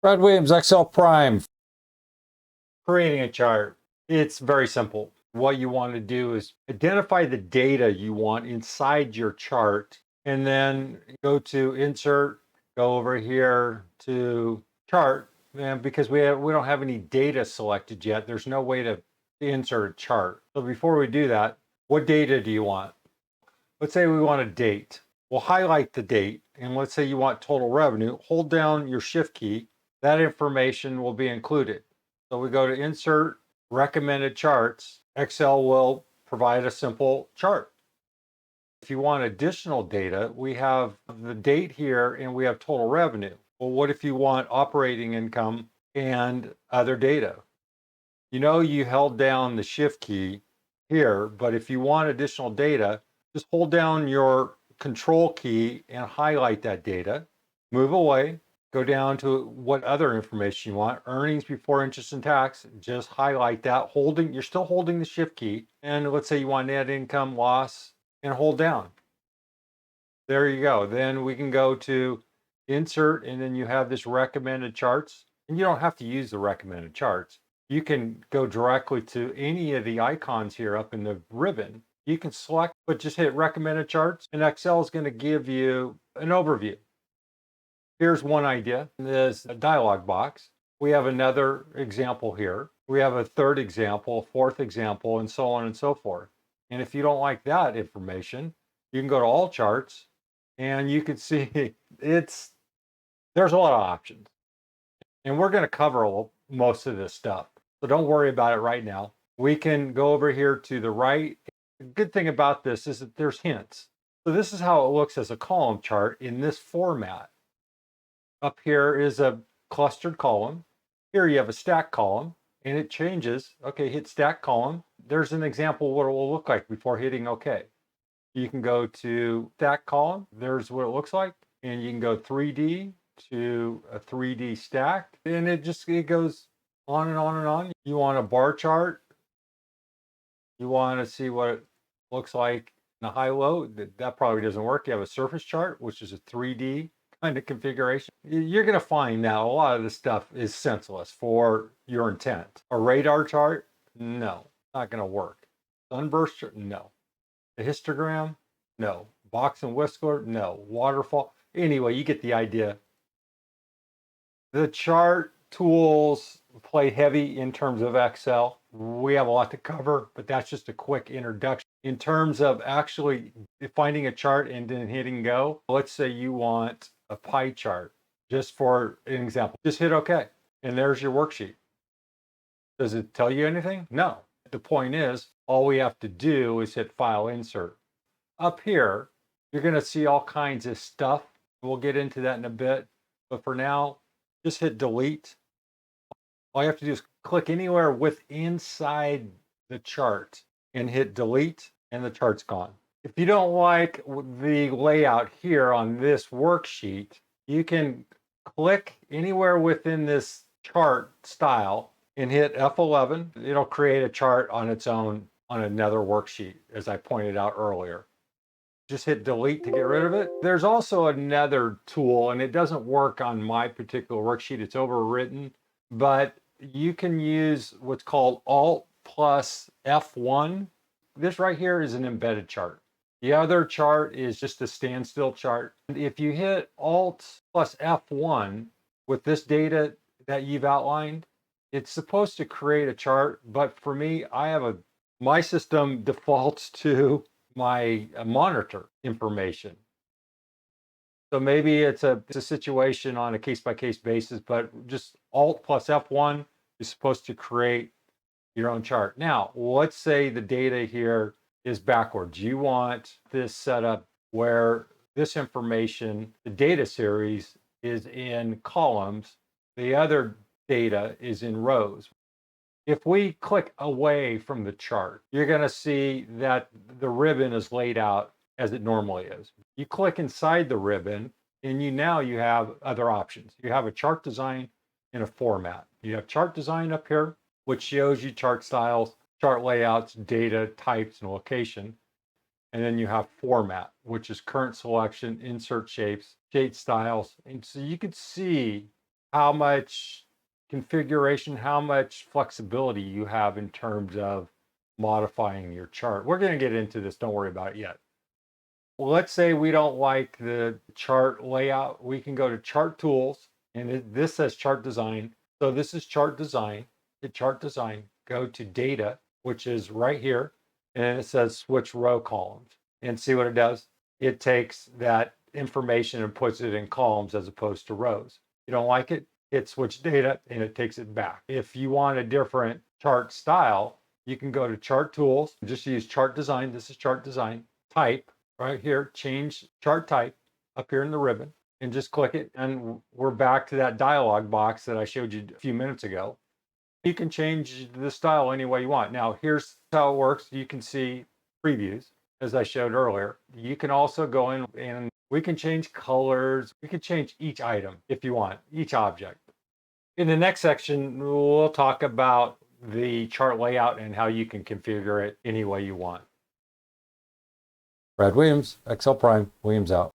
Brad Williams, Excel Prime. Creating a chart. It's very simple. What you want to do is identify the data you want inside your chart and then go to insert, go over here to chart. And because we don't have any data selected yet, there's no way to insert a chart. So before we do that, what data do you want? Let's say we want a date. We'll highlight the date, and let's say you want total revenue. Hold down your shift key. That information will be included. So we go to insert recommended charts. Excel will provide a simple chart. If you want additional data, we have the date here and we have total revenue. Well, what if you want operating income and other data? You held down the shift key here, but if you want additional data, just hold down your control key and highlight that data, move away, go down to what other information you want, earnings before interest and tax, just highlight that, you're still holding the shift key. And let's say you want net income, loss, and hold down. There you go. Then we can go to insert, and then you have this recommended charts. And you don't have to use the recommended charts. You can go directly to any of the icons here up in the ribbon. You can select, but just hit recommended charts, and Excel is going to give you an overview. Here's one idea. There's a dialog box. We have another example here. We have a third example, fourth example, and so on and so forth. And if you don't like that information, you can go to all charts and you can see there's a lot of options. And we're going to cover most of this stuff. So don't worry about it right now. We can go over here to the right. The good thing about this is that there's hints. So this is how it looks as a column chart in this format. Up here is a clustered column. Here you have a stack column and it changes. Okay, hit stack column. There's an example of what it will look like before hitting OK. You can go to stack column. There's what it looks like. And you can go 3D to a 3D stack. And it goes on and on and on. You want a bar chart. You want to see what it looks like in a high-low. That probably doesn't work. You have a surface chart, which is a 3D kind of configuration. You're going to find now a lot of this stuff is senseless for your intent. A radar chart? No, not going to work. Sunburst chart? No. A histogram? No. Box and whisker? No. Waterfall? Anyway, you get the idea. The chart tools play heavy in terms of Excel. We have a lot to cover, but that's just a quick introduction. In terms of actually finding a chart and then hitting go, let's say you want a pie chart, just for an example. Just hit OK, and there's your worksheet. Does it tell you anything? No. The point is, all we have to do is hit File, Insert. Up here, you're going to see all kinds of stuff. We'll get into that in a bit, but for now, just hit delete. All you have to do is click anywhere inside the chart and hit delete, and the chart's gone. If you don't like the layout here on this worksheet, you can click anywhere within this chart style and hit F11. It'll create a chart on its own on another worksheet, as I pointed out earlier. Just hit delete to get rid of it. There's also another tool, and it doesn't work on my particular worksheet. It's overwritten, but you can use what's called Alt plus F1. This right here is an embedded chart. The other chart is just a standstill chart. If you hit Alt plus F1 with this data that you've outlined, it's supposed to create a chart, but for me, my system defaults to my monitor information. So maybe it's a situation on a case-by-case basis, but just Alt plus F1 is supposed to create your own chart. Now, let's say the data here is backwards. You want this setup where this information, the data series, is in columns. The other data is in rows. If we click away from the chart, you're going to see that the ribbon is laid out as it normally is. You click inside the ribbon and you have other options. You have a chart design in a format. You have chart design up here, which shows you chart styles, chart layouts, data, types, and location. And then you have format, which is current selection, insert shapes, shape styles. And so you could see how much configuration, how much flexibility you have in terms of modifying your chart. We're going to get into this, don't worry about it yet. Well, let's say we don't like the chart layout. We can go to chart tools, and this says chart design. So this is chart design. Hit chart design, go to data, which is right here, and it says switch row columns. And see what it does? It takes that information and puts it in columns as opposed to rows. You don't like it? Hit switch data and it takes it back. If you want a different chart style, you can go to chart tools, just use chart design. This is chart design. Type right here, change chart type up here in the ribbon, and just click it. And we're back to that dialog box that I showed you a few minutes ago. You can change the style any way you want. Now, here's how it works. You can see previews, as I showed earlier. You can also go in and we can change colors. We can change each item if you want, each object. In the next section, we'll talk about the chart layout and how you can configure it any way you want. Brad Williams, Excel Prime, Williams out.